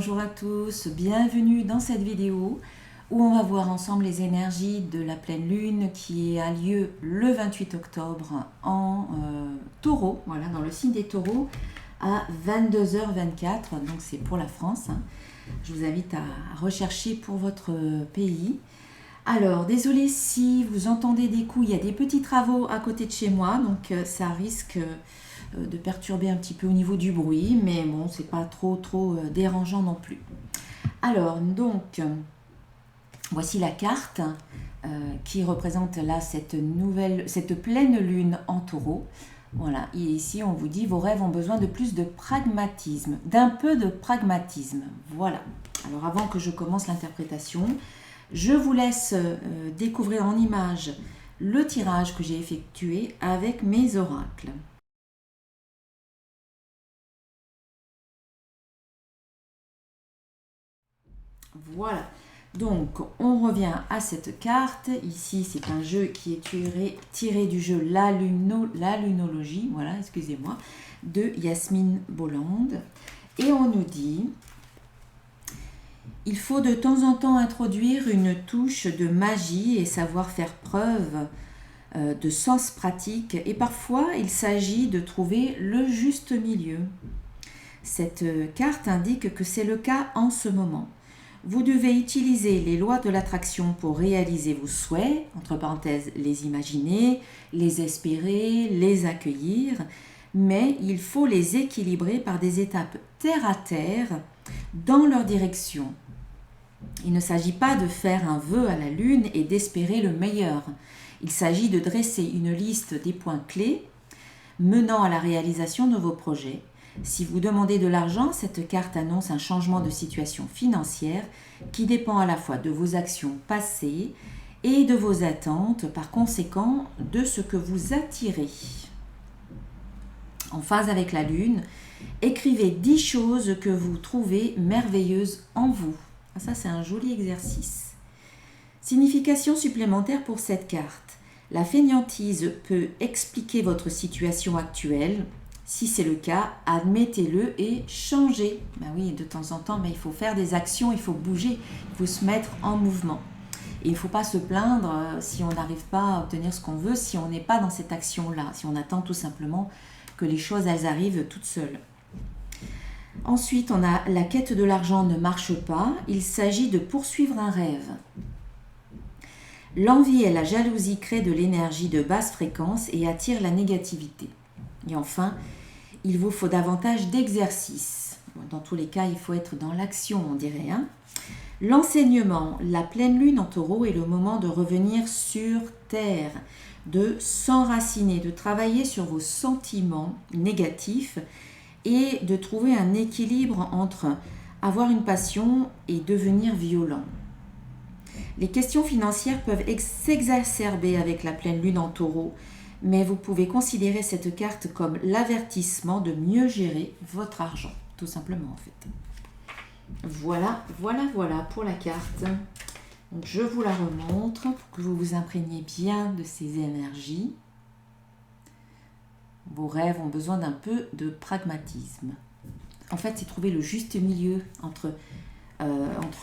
bonjour à tous, bienvenue dans cette vidéo où on va voir ensemble les énergies de la pleine lune qui a lieu le 28 octobre en taureau, voilà, dans le signe des taureaux à 22h24, donc c'est pour la France, hein. Je vous invite à rechercher pour votre pays. Alors, désolé si vous entendez des coups, il y a des petits travaux à côté de chez moi, donc ça risque de perturber un petit peu au niveau du bruit, mais bon, c'est pas trop dérangeant non plus. Alors, donc, voici la carte qui représente là cette pleine lune en taureau. Voilà, et ici on vous dit vos rêves ont besoin de plus de pragmatisme, d'un peu de pragmatisme. Voilà. Alors avant que je commence l'interprétation, je vous laisse découvrir en images le tirage que j'ai effectué avec mes oracles. Voilà, donc on revient à cette carte. Ici, c'est un jeu qui est tiré du jeu la lunologie, voilà, excusez-moi, de Yasmine Bolland. Et on nous dit, il faut de temps en temps introduire une touche de magie et savoir faire preuve de sens pratique. Et parfois, il s'agit de trouver le juste milieu. Cette carte indique que c'est le cas en ce moment. Vous devez utiliser les lois de l'attraction pour réaliser vos souhaits, entre parenthèses, les imaginer, les espérer, les accueillir, mais il faut les équilibrer par des étapes terre à terre dans leur direction. Il ne s'agit pas de faire un vœu à la lune et d'espérer le meilleur. Il s'agit de dresser une liste des points clés menant à la réalisation de vos projets. Si vous demandez de l'argent, cette carte annonce un changement de situation financière qui dépend à la fois de vos actions passées et de vos attentes, par conséquent de ce que vous attirez. En phase avec la lune, écrivez 10 choses que vous trouvez merveilleuses en vous. Ça, c'est un joli exercice. Signification supplémentaire pour cette carte. La fainéantise peut expliquer votre situation actuelle. Si c'est le cas, admettez-le et changez. Ben oui, de temps en temps, il faut faire des actions, il faut bouger, il faut se mettre en mouvement. Et il ne faut pas se plaindre si on n'arrive pas à obtenir ce qu'on veut, si on n'est pas dans cette action-là, si on attend tout simplement que les choses elles arrivent toutes seules. Ensuite, on a la quête de l'argent ne marche pas, il s'agit de poursuivre un rêve. L'envie et la jalousie créent de l'énergie de basse fréquence et attirent la négativité. Et enfin, il vous faut davantage d'exercice. Dans tous les cas, il faut être dans l'action, on dirait. L'enseignement, la pleine lune en taureau est le moment de revenir sur terre, de s'enraciner, de travailler sur vos sentiments négatifs et de trouver un équilibre entre avoir une passion et devenir violent. Les questions financières peuvent s'exacerber avec la pleine lune en taureau, mais vous pouvez considérer cette carte comme l'avertissement de mieux gérer votre argent, tout simplement en fait. Voilà pour la carte. Donc, je vous la remontre pour que vous vous imprégniez bien de ces énergies. Vos rêves ont besoin d'un peu de pragmatisme. En fait, c'est trouver le juste milieu entre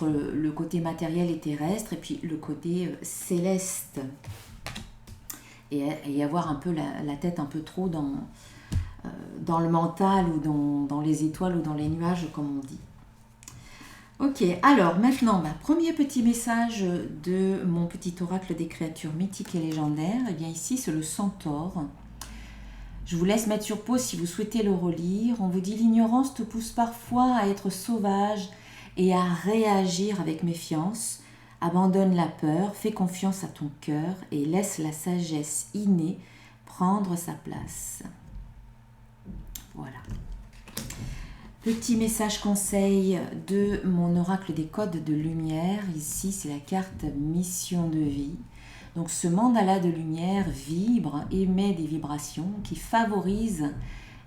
le côté matériel et terrestre et puis le côté céleste. Et avoir un peu la tête un peu trop dans le mental ou dans les étoiles ou dans les nuages, comme on dit. Ok, alors maintenant, premier petit message de mon petit oracle des créatures mythiques et légendaires. Eh bien ici, c'est le centaure. Je vous laisse mettre sur pause si vous souhaitez le relire. On vous dit l'ignorance te pousse parfois à être sauvage et à réagir avec méfiance. Abandonne la peur, fais confiance à ton cœur et laisse la sagesse innée prendre sa place. Voilà. Petit message conseil de mon oracle des codes de lumière. Ici, c'est la carte mission de vie. Donc, ce mandala de lumière vibre, émet des vibrations qui favorisent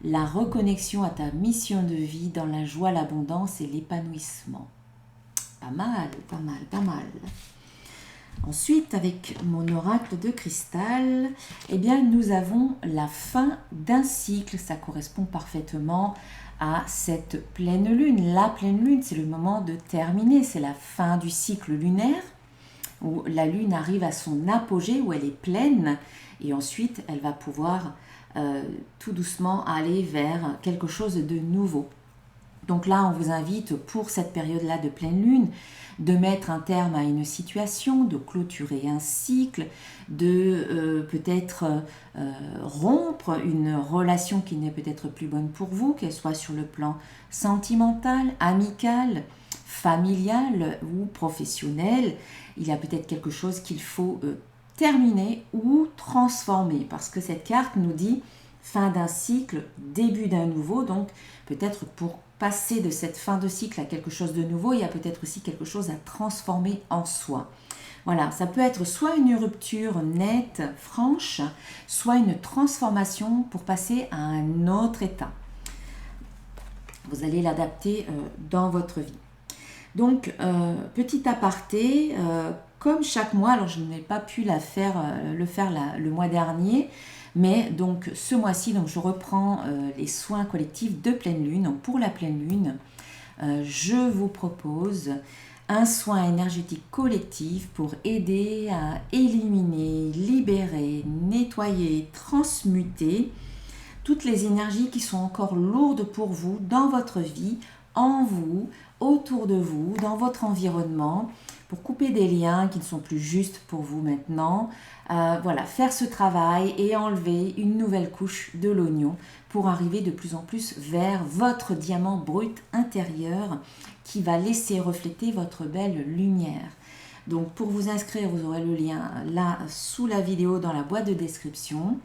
la reconnexion à ta mission de vie dans la joie, l'abondance et l'épanouissement. Pas mal. Ensuite, avec mon oracle de cristal, eh bien, nous avons la fin d'un cycle. Ça correspond parfaitement à cette pleine lune. La pleine lune, c'est le moment de terminer, c'est la fin du cycle lunaire, où la lune arrive à son apogée, où elle est pleine, et ensuite elle va pouvoir tout doucement aller vers quelque chose de nouveau. Donc là, on vous invite pour cette période-là de pleine lune de mettre un terme à une situation, de clôturer un cycle, de peut-être rompre une relation qui n'est peut-être plus bonne pour vous, qu'elle soit sur le plan sentimental, amical, familial ou professionnel. Il y a peut-être quelque chose qu'il faut terminer ou transformer, parce que cette carte nous dit fin d'un cycle, début d'un nouveau, donc peut-être pour passer de cette fin de cycle à quelque chose de nouveau, il y a peut-être aussi quelque chose à transformer en soi. Voilà, ça peut être soit une rupture nette, franche, soit une transformation pour passer à un autre état. Vous allez l'adapter dans votre vie. Donc, petit aparté, comme chaque mois, alors je n'ai pas pu le faire le mois dernier, mais donc ce mois-ci, donc je reprends les soins collectifs de pleine lune. Donc pour la pleine lune, je vous propose un soin énergétique collectif pour aider à éliminer, libérer, nettoyer, transmuter toutes les énergies qui sont encore lourdes pour vous dans votre vie, en vous, autour de vous, dans votre environnement, pour couper des liens qui ne sont plus justes pour vous maintenant. Voilà, faire ce travail et enlever une nouvelle couche de l'oignon pour arriver de plus en plus vers votre diamant brut intérieur qui va laisser refléter votre belle lumière. Donc pour vous inscrire, vous aurez le lien là sous la vidéo dans la boîte de description.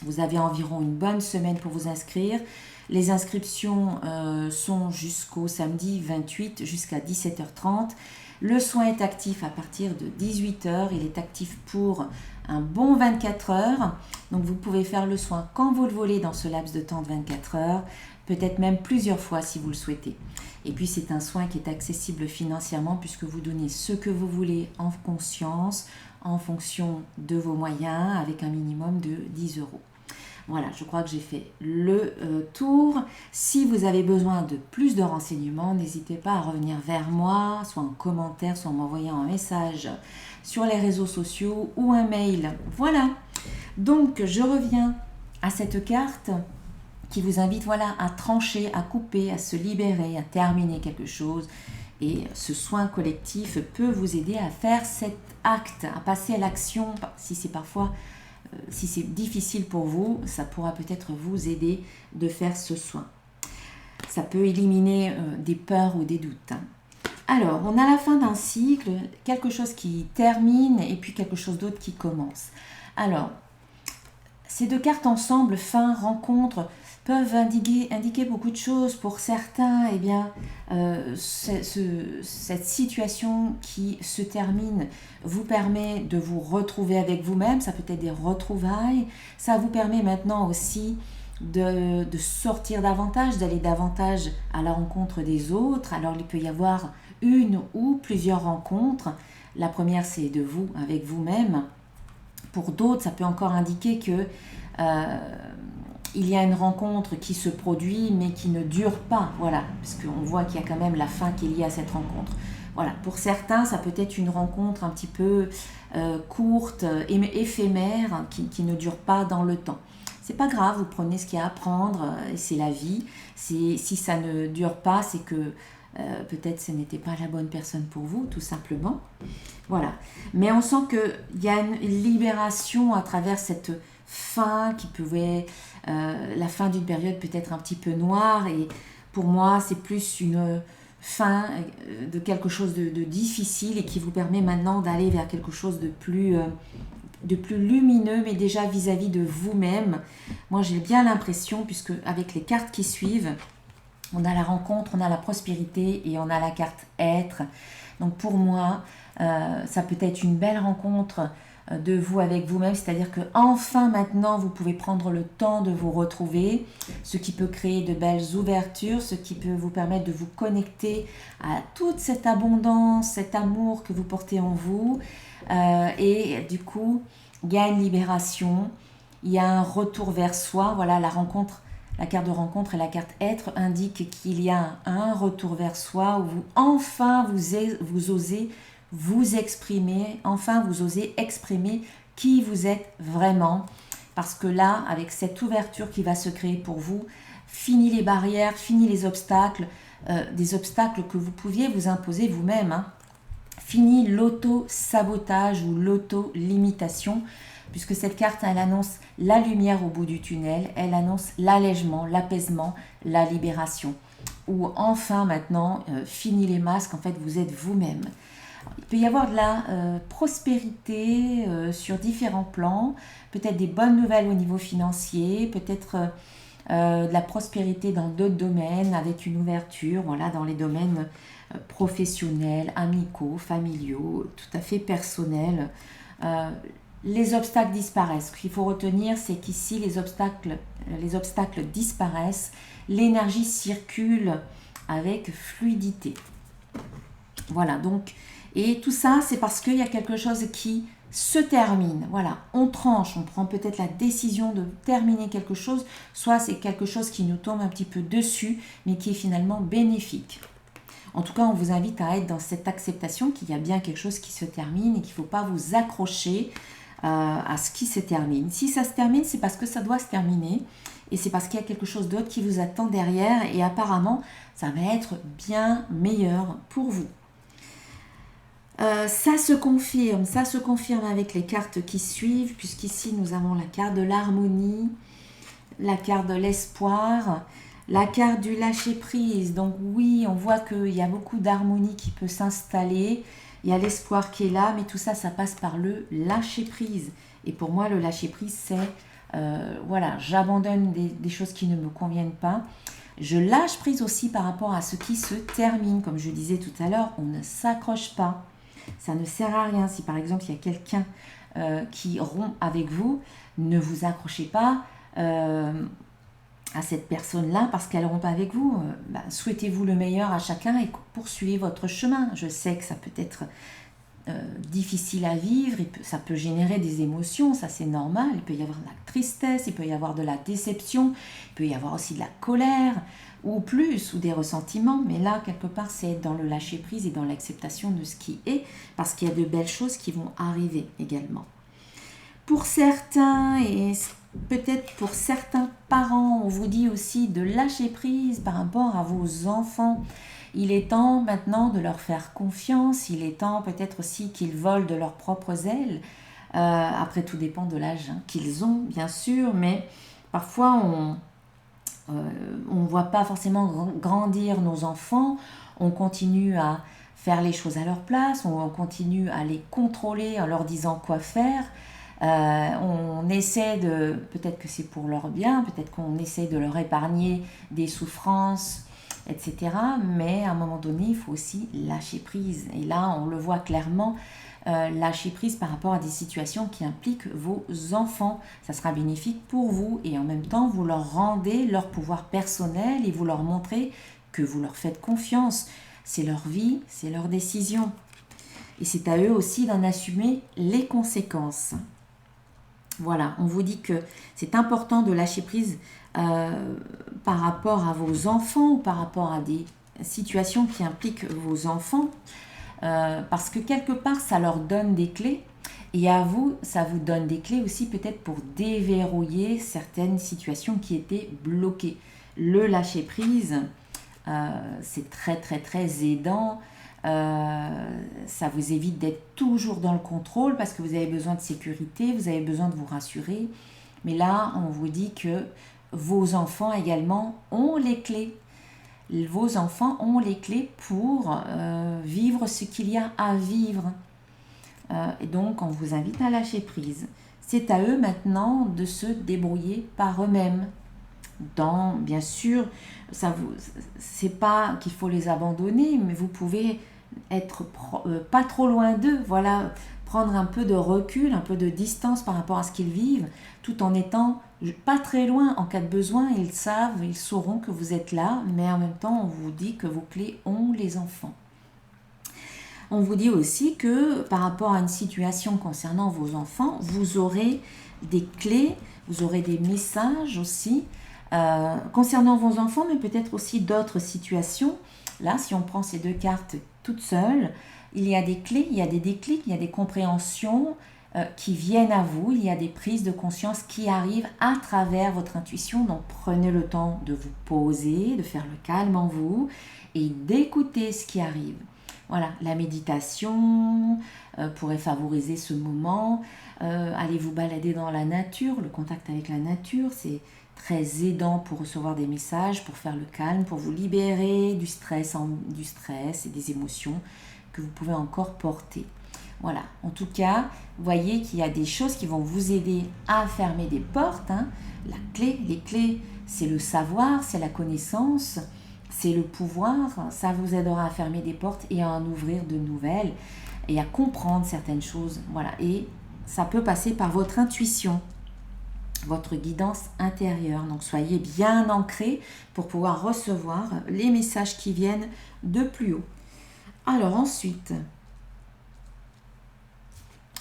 Vous avez environ une bonne semaine pour vous inscrire. Les inscriptions sont jusqu'au samedi 28 jusqu'à 17h30. Le soin est actif à partir de 18h. Il est actif pour un bon 24 heures. Donc vous pouvez faire le soin quand vous le voulez dans ce laps de temps de 24 heures. Peut-être même plusieurs fois si vous le souhaitez. Et puis c'est un soin qui est accessible financièrement puisque vous donnez ce que vous voulez en conscience, en fonction de vos moyens, avec un minimum de 10 euros. Voilà, je crois que j'ai fait le tour. Si vous avez besoin de plus de renseignements, n'hésitez pas à revenir vers moi, soit en commentaire, soit en m'envoyant un message sur les réseaux sociaux ou un mail. Voilà, donc je reviens à cette carte qui vous invite à trancher, à couper, à se libérer, à terminer quelque chose. Et ce soin collectif peut vous aider à faire cet acte, à passer à l'action, si c'est difficile pour vous, ça pourra peut-être vous aider de faire ce soin. Ça peut éliminer des peurs ou des doutes. Alors, on a la fin d'un cycle, quelque chose qui termine et puis quelque chose d'autre qui commence. Alors, ces deux cartes ensemble, fin, rencontre, peuvent indiquer beaucoup de choses. Pour certains, eh bien, cette situation qui se termine vous permet de vous retrouver avec vous-même. Ça peut être des retrouvailles. Ça vous permet maintenant aussi de sortir davantage, d'aller davantage à la rencontre des autres. Alors, il peut y avoir une ou plusieurs rencontres. La première, c'est de vous avec vous-même. Pour d'autres, ça peut encore indiquer que il y a une rencontre qui se produit mais qui ne dure pas, voilà, parce qu'on voit qu'il y a quand même la fin qui est liée à cette rencontre. Voilà, pour certains, ça peut être une rencontre un petit peu courte, éphémère, qui ne dure pas dans le temps. C'est pas grave, vous prenez ce qu'il y a à prendre, et c'est la vie. Si ça ne dure pas, c'est que peut-être ce n'était pas la bonne personne pour vous, tout simplement. Voilà. Mais on sent qu'il y a une libération à travers cette fin qui pouvait... la fin d'une période peut-être un petit peu noire. Et pour moi, c'est plus une fin de quelque chose de difficile et qui vous permet maintenant d'aller vers quelque chose de plus lumineux, mais déjà vis-à-vis de vous-même. Moi, j'ai bien l'impression, puisque avec les cartes qui suivent, on a la rencontre, on a la prospérité et on a la carte être. Donc pour moi, ça peut être une belle rencontre de vous avec vous-même, c'est-à-dire que enfin maintenant vous pouvez prendre le temps de vous retrouver, ce qui peut créer de belles ouvertures, ce qui peut vous permettre de vous connecter à toute cette abondance, cet amour que vous portez en vous, et du coup, il y a une libération, il y a un retour vers soi. Voilà, la rencontre, la carte de rencontre et la carte être indiquent qu'il y a un retour vers soi où vous osez vous exprimer, enfin vous osez exprimer qui vous êtes vraiment. Parce que là, avec cette ouverture qui va se créer pour vous, fini les barrières, fini les obstacles, des obstacles que vous pouviez vous imposer vous-même, hein. Fini l'auto-sabotage ou l'auto-limitation, puisque cette carte, elle annonce la lumière au bout du tunnel, elle annonce l'allègement, l'apaisement, la libération. Ou enfin maintenant, fini les masques, en fait vous êtes vous-même. Il peut y avoir de la prospérité sur différents plans, peut-être des bonnes nouvelles au niveau financier, peut-être de la prospérité dans d'autres domaines avec une ouverture, voilà, dans les domaines professionnels, amicaux, familiaux, tout à fait personnels. Les obstacles disparaissent. Ce qu'il faut retenir, c'est qu'ici, les obstacles disparaissent, l'énergie circule avec fluidité. Voilà, donc, et tout ça, c'est parce qu'il y a quelque chose qui se termine. Voilà, on tranche, on prend peut-être la décision de terminer quelque chose, soit c'est quelque chose qui nous tombe un petit peu dessus, mais qui est finalement bénéfique. En tout cas, on vous invite à être dans cette acceptation qu'il y a bien quelque chose qui se termine et qu'il ne faut pas vous accrocher à ce qui se termine. Si ça se termine, c'est parce que ça doit se terminer et c'est parce qu'il y a quelque chose d'autre qui vous attend derrière et apparemment, ça va être bien meilleur pour vous. Ça se confirme avec les cartes qui suivent, puisqu'ici nous avons la carte de l'harmonie, la carte de l'espoir, la carte du lâcher-prise. Donc oui, on voit qu'il y a beaucoup d'harmonie qui peut s'installer, il y a l'espoir qui est là, mais tout ça, ça passe par le lâcher-prise. Et pour moi, le lâcher-prise, c'est, voilà, j'abandonne des choses qui ne me conviennent pas. Je lâche prise aussi par rapport à ce qui se termine. Comme je disais tout à l'heure, on ne s'accroche pas. Ça ne sert à rien. Si par exemple, il y a quelqu'un qui rompt avec vous, ne vous accrochez pas à cette personne-là parce qu'elle rompt avec vous. Souhaitez-vous le meilleur à chacun et poursuivez votre chemin. Je sais que ça peut être difficile à vivre, ça peut générer des émotions, ça c'est normal. Il peut y avoir de la tristesse, il peut y avoir de la déception, il peut y avoir aussi de la colère, ou plus, ou des ressentiments. Mais là, quelque part, c'est être dans le lâcher-prise et dans l'acceptation de ce qui est, parce qu'il y a de belles choses qui vont arriver également. Pour certains, et peut-être pour certains parents, on vous dit aussi de lâcher prise par rapport à vos enfants. Il est temps maintenant de leur faire confiance, il est temps peut-être aussi qu'ils volent de leurs propres ailes. Après, tout dépend de l'âge qu'ils ont, bien sûr, mais parfois on ne voit pas forcément grandir nos enfants, on continue à faire les choses à leur place, on continue à les contrôler en leur disant quoi faire. On essaie de, peut-être que c'est pour leur bien, peut-être qu'on essaie de leur épargner des souffrances, etc. Mais à un moment donné, il faut aussi lâcher prise. Et là, on le voit clairement, lâcher prise par rapport à des situations qui impliquent vos enfants. Ça sera bénéfique pour vous et en même temps, vous leur rendez leur pouvoir personnel et vous leur montrez que vous leur faites confiance. C'est leur vie, c'est leur décision. Et c'est à eux aussi d'en assumer les conséquences. Voilà, on vous dit que c'est important de lâcher prise par rapport à vos enfants ou par rapport à des situations qui impliquent vos enfants parce que quelque part, ça leur donne des clés et à vous, ça vous donne des clés aussi peut-être pour déverrouiller certaines situations qui étaient bloquées. Le lâcher prise, c'est très très très aidant. Ça vous évite d'être toujours dans le contrôle parce que vous avez besoin de sécurité, vous avez besoin de vous rassurer. Mais là, on vous dit que vos enfants également ont les clés. Vos enfants ont les clés pour vivre ce qu'il y a à vivre. Et donc, on vous invite à lâcher prise. C'est à eux maintenant de se débrouiller par eux-mêmes. Bien sûr, c'est pas qu'il faut les abandonner, mais vous pouvez être pas trop loin d'eux, voilà, prendre un peu de recul, un peu de distance par rapport à ce qu'ils vivent, tout en étant pas très loin. En cas de besoin, ils sauront que vous êtes là, mais en même temps, on vous dit que vos clés ont les enfants. On vous dit aussi que par rapport à une situation concernant vos enfants, vous aurez des clés, vous aurez des messages aussi concernant vos enfants, mais peut-être aussi d'autres situations. Là, si on prend ces deux cartes toutes seules, il y a des clés, il y a des déclics, il y a des compréhensions qui viennent à vous, il y a des prises de conscience qui arrivent à travers votre intuition. Donc prenez le temps de vous poser, de faire le calme en vous et d'écouter ce qui arrive. Voilà, la méditation pourrait favoriser ce moment. Allez vous balader dans la nature, le contact avec la nature, c'est très aidant pour recevoir des messages, pour faire le calme, pour vous libérer du stress et des émotions que vous pouvez encore porter. Voilà, en tout cas, vous voyez qu'il y a des choses qui vont vous aider à fermer des portes. Les clés, c'est le savoir, c'est la connaissance, c'est le pouvoir. Ça vous aidera à fermer des portes et à en ouvrir de nouvelles et à comprendre certaines choses. Voilà, et ça peut passer par votre intuition, votre guidance intérieure. Donc soyez bien ancrés pour pouvoir recevoir les messages qui viennent de plus haut. Alors ensuite,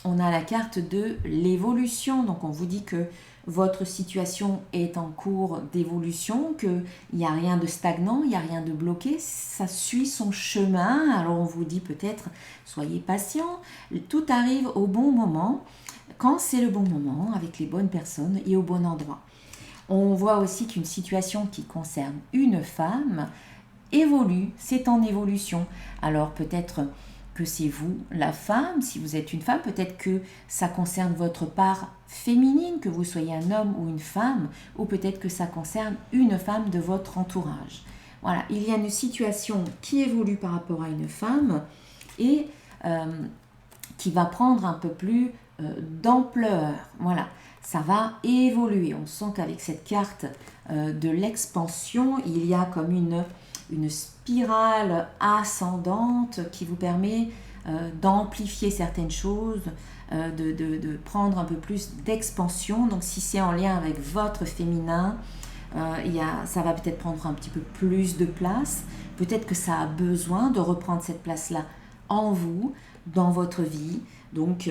on a la carte de l'évolution. Donc on vous dit que votre situation est en cours d'évolution, qu'il n'y a rien de stagnant, il n'y a rien de bloqué, ça suit son chemin. Alors on vous dit peut-être, soyez patient, tout arrive au bon moment, quand c'est le bon moment, avec les bonnes personnes et au bon endroit. On voit aussi qu'une situation qui concerne une femme évolue, c'est en évolution. Alors peut-être que c'est vous, la femme, si vous êtes une femme, peut-être que ça concerne votre part féminine, que vous soyez un homme ou une femme, ou peut-être que ça concerne une femme de votre entourage. Voilà, il y a une situation qui évolue par rapport à une femme et qui va prendre un peu plus d'ampleur. Voilà, ça va évoluer. On sent qu'avec cette carte de l'expansion, il y a comme une spirale ascendante qui vous permet d'amplifier certaines choses, de prendre un peu plus d'expansion. Donc si c'est en lien avec votre féminin, ça va peut-être prendre un petit peu plus de place. Peut-être que ça a besoin de reprendre cette place-là en vous, dans votre vie. Donc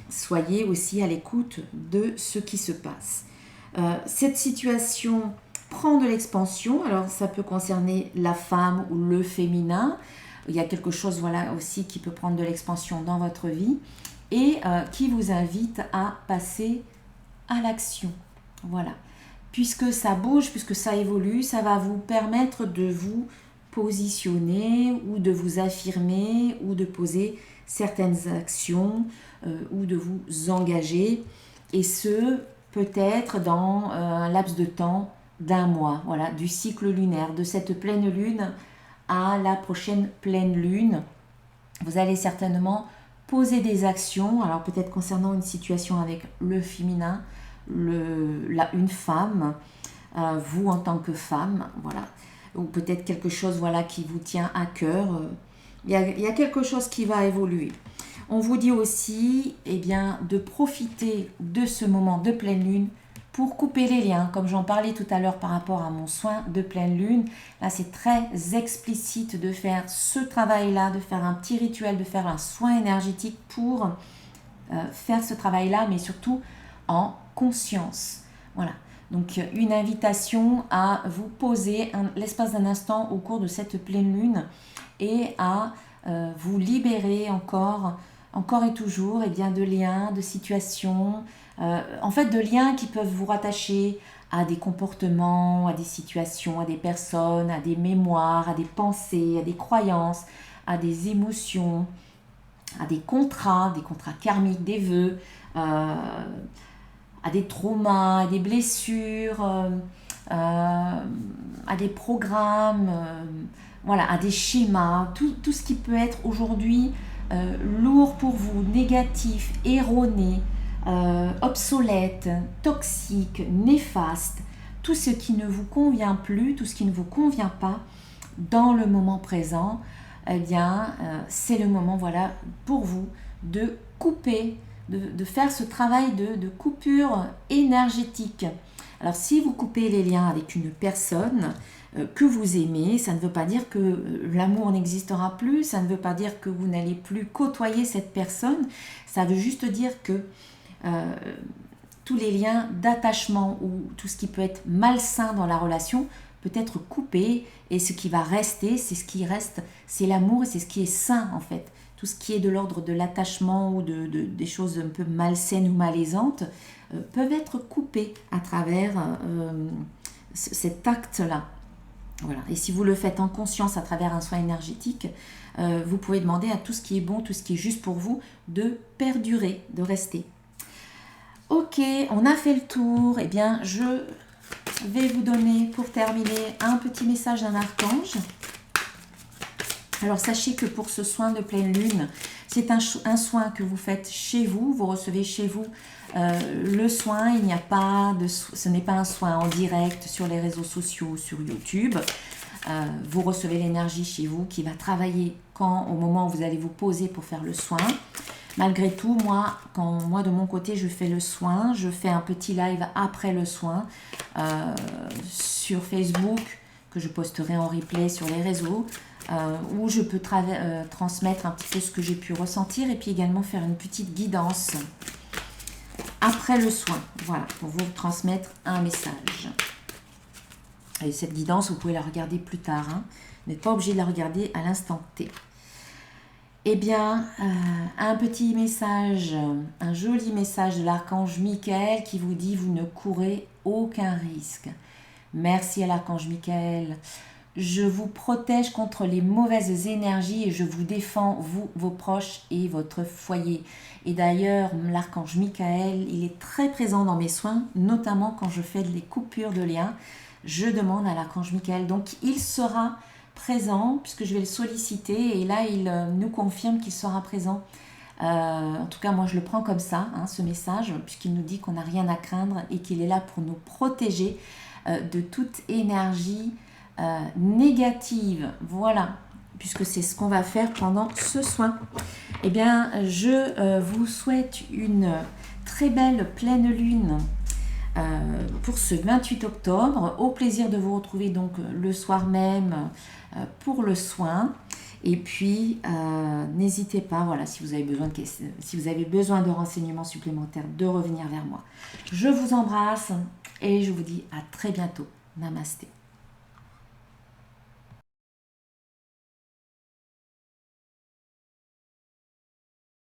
soyez aussi à l'écoute de ce qui se passe. Cette situation prend de l'expansion, alors ça peut concerner la femme ou le féminin. Il y a quelque chose aussi qui peut prendre de l'expansion dans votre vie et qui vous invite à passer à l'action. Voilà. Puisque ça bouge, puisque ça évolue, ça va vous permettre de vous positionner ou de vous affirmer ou de poser certaines actions ou de vous engager, et ce peut-être dans un laps de temps d'un mois, voilà, du cycle lunaire, de cette pleine lune à la prochaine pleine lune. Vous allez certainement poser des actions, alors peut-être concernant une situation avec le féminin, une femme, vous en tant que femme, voilà, ou peut-être quelque chose qui vous tient à cœur. Il y a quelque chose qui va évoluer. On vous dit aussi de profiter de ce moment de pleine lune pour couper les liens, comme j'en parlais tout à l'heure par rapport à mon soin de pleine lune. Là, c'est très explicite de faire ce travail-là, de faire un petit rituel, de faire un soin énergétique pour faire ce travail-là, mais surtout en conscience. Voilà. Donc, une invitation à vous poser l'espace d'un instant au cours de cette pleine lune et à vous libérer encore et toujours de liens, de situations, de liens qui peuvent vous rattacher à des comportements, à des situations, à des personnes, à des mémoires, à des pensées, à des croyances, à des émotions, à des contrats karmiques, des vœux, à des traumas, à des blessures, à des programmes, à des schémas, tout ce qui peut être aujourd'hui lourd pour vous, négatif, erroné, obsolète, toxique, néfaste, tout ce qui ne vous convient plus, tout ce qui ne vous convient pas dans le moment présent, c'est le moment pour vous de couper, de faire ce travail de coupure énergétique. Alors si vous coupez les liens avec une personne que vous aimez, ça ne veut pas dire que l'amour n'existera plus, ça ne veut pas dire que vous n'allez plus côtoyer cette personne, ça veut juste dire que tous les liens d'attachement ou tout ce qui peut être malsain dans la relation peut être coupé, et ce qui va rester, c'est ce qui reste, c'est l'amour, et c'est ce qui est sain en fait. Tout ce qui est de l'ordre de l'attachement ou des choses un peu malsaines ou malaisantes peuvent être coupées à travers cet acte-là. Voilà. Et si vous le faites en conscience à travers un soin énergétique, vous pouvez demander à tout ce qui est bon, tout ce qui est juste pour vous, de perdurer, de rester. Ok, on a fait le tour. Eh bien, je vais vous donner, pour terminer, un petit message d'un archange. Alors, sachez que pour ce soin de pleine lune, c'est un soin que vous faites chez vous. Vous recevez chez vous le soin. Il n'y a pas de, ce n'est pas un soin en direct sur les réseaux sociaux, sur YouTube. Vous recevez l'énergie chez vous qui va travailler au moment où vous allez vous poser pour faire le soin. Malgré tout, quand moi de mon côté je fais le soin, je fais un petit live après le soin sur Facebook, que je posterai en replay sur les réseaux, où je peux transmettre un petit peu ce que j'ai pu ressentir, et puis également faire une petite guidance après le soin, voilà, pour vous transmettre un message. Et cette guidance, vous pouvez la regarder plus tard, hein. Vous n'êtes pas obligé de la regarder à l'instant T. Eh bien, un petit message, un joli message de l'archange Michael qui vous dit « Vous ne courez aucun risque ». Merci à l'archange Michael. Je vous protège contre les mauvaises énergies et je vous défends, vous, vos proches et votre foyer. Et d'ailleurs, l'archange Michael, il est très présent dans mes soins, notamment quand je fais des coupures de liens. Je demande à l'archange Michael, donc il sera présent, puisque je vais le solliciter, et là il nous confirme qu'il sera présent. En tout cas, moi je le prends comme ça, hein, ce message, puisqu'il nous dit qu'on n'a rien à craindre et qu'il est là pour nous protéger de toute énergie négative. Voilà, puisque c'est ce qu'on va faire pendant ce soin. Eh bien, je vous souhaite une très belle pleine lune pour ce 28 octobre. Au plaisir de vous retrouver donc le soir même pour le soin. Et puis, n'hésitez pas, voilà, si vous avez besoin de renseignements supplémentaires, de revenir vers moi. Je vous embrasse et je vous dis à très bientôt. Namasté.